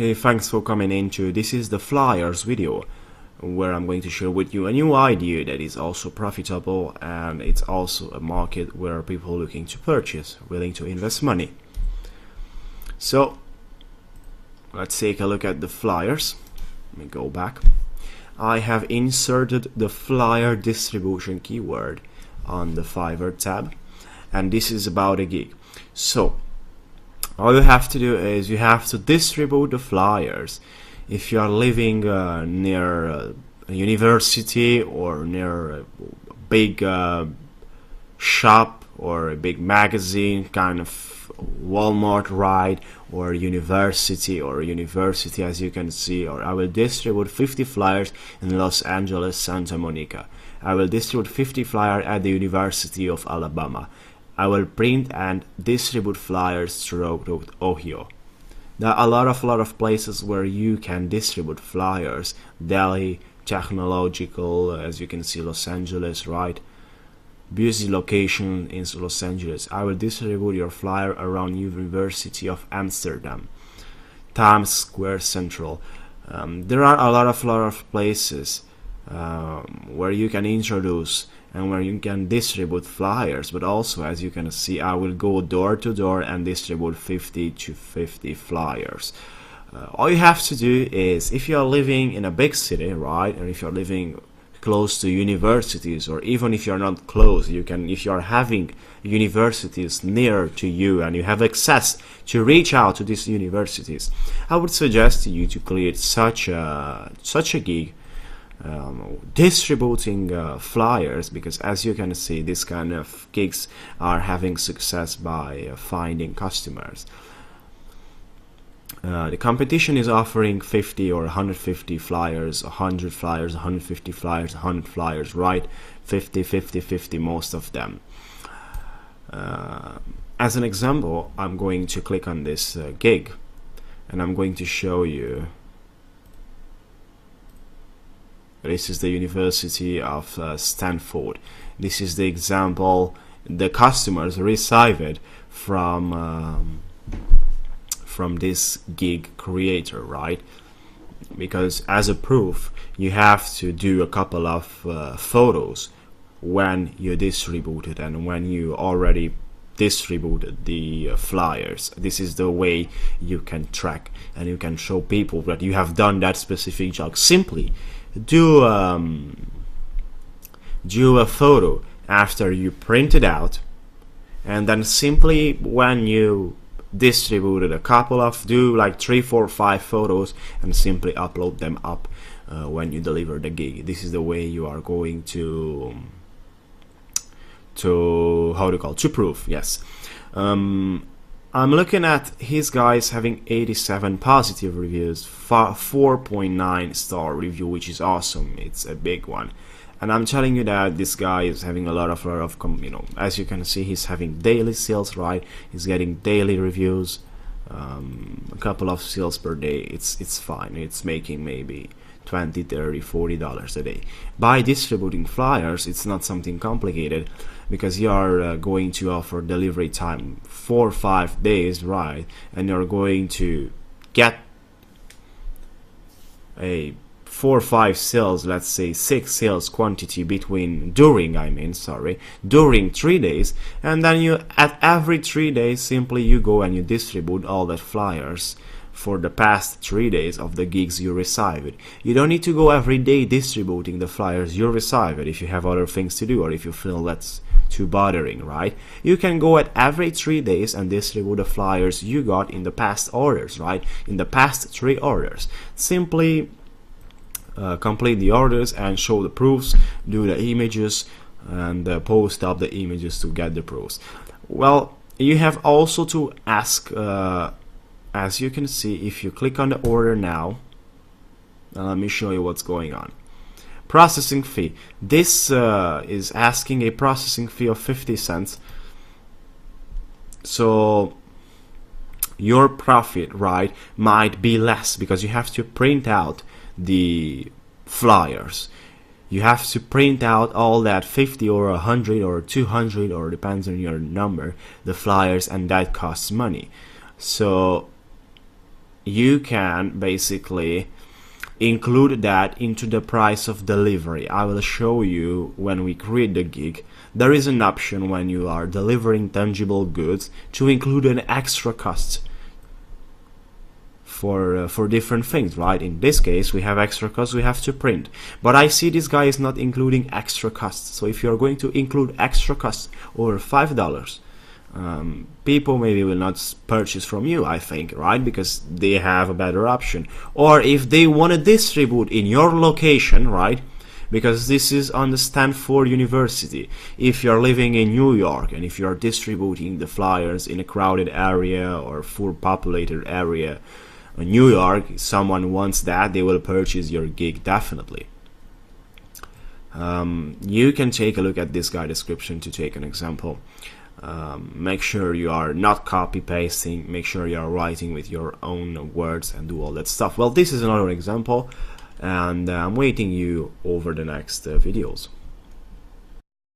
Hey, thanks for coming into this is the flyers video where I'm going to share with you a new idea that is also profitable, and it's also a market where people looking to purchase, willing to invest money. So let's take a look at the flyers. Let me go back. I have inserted the flyer distribution keyword on the Fiverr tab, and this is about a gig. So all you have to do is you have to distribute the flyers. If you are living near a university or near a big shop or a big magazine, kind of Walmart ride, or university as you can see, or I will distribute 50 flyers in Los Angeles, Santa Monica. I will distribute 50 flyers at the University of Alabama. I will print and distribute flyers throughout Ohio. There are a lot of places where you can distribute flyers. Delhi, technological, as you can see, Los Angeles, right? Busy location in Los Angeles. I will distribute your flyer around University of Amsterdam, Times Square Central. There are a lot of places where you can introduce and where you can distribute flyers, but also, as you can see, I will go door to door and distribute 50 to 50 flyers. All you have to do is, if you are living in a big city, right, and if you're living close to universities, or even if you're not close, you can, if you're having universities near to you and you have access to reach out to these universities, I would suggest to you to create such a gig, distributing flyers, because as you can see, this kind of gigs are having success by finding customers. The competition is offering 50 or 150 flyers, 100 flyers, 150 flyers, 100 flyers, right? 50, 50, 50, most of them. As an example, I'm going to click on this gig, and I'm going to show you. This is the University of Stanford. This is the example the customers received from this gig creator, right? Because as a proof, you have to do a couple of photos when you distribute it and when you already distributed the flyers. This is the way you can track and you can show people that you have done that specific job. Simply do a photo after you print it out, and then simply when you distributed a couple of, do like 3, 4, 5 photos and simply upload them up when you deliver the gig. This is the way you are going to prove. Yes. I'm looking at his guys having 87 positive reviews, 4.9 star review, which is awesome. It's a big one. And I'm telling you that this guy is having a lot of as you can see, he's having daily sales, right? He's getting daily reviews, a couple of sales per day. It's fine. It's making maybe $20, $30, $40 a day. By distributing flyers, it's not something complicated, because you are going to offer delivery time 4 or 5 days, right? And you're going to get a 4 or 5 sales, let's say 6 sales quantity during 3 days, and then you at every 3 days simply you go and you distribute all the flyers for the past 3 days of the gigs you received. You don't need to go every day distributing the flyers you received if you have other things to do, or if you feel that's too bothering, right? You can go at every 3 days and distribute the flyers you got in the past orders, right? In the past 3 orders. Simply complete the orders and show the proofs, do the images, and post up the images to get the proofs. Well, you have also to ask, as you can see, if you click on the order now, let me show you what's going on. Processing fee. This is asking a processing fee of 50 cents. So your profit, right, might be less, because you have to print out the flyers. You have to print out all that 50 or 100 or 200, or depends on your number, the flyers, and that costs money. So you can basically include that into the price of delivery. I will show you when we create the gig. There is an option when you are delivering tangible goods to include an extra cost for different things, right? In this case, we have extra costs we have to print. But I see this guy is not including extra costs. So if you're going to include extra costs over $5, people maybe will not purchase from you, I think, right? Because they have a better option. Or if they want to distribute in your location, right? Because this is on the Stanford University. If you're living in New York and if you're distributing the flyers in a crowded area or full populated area, in New York, someone wants that, they will purchase your gig definitely. You can take a look at this guy description to take an example. Make sure you are not copy pasting, make sure you are writing with your own words and do all that stuff. Well, this is another example, and I'm waiting you over the next videos.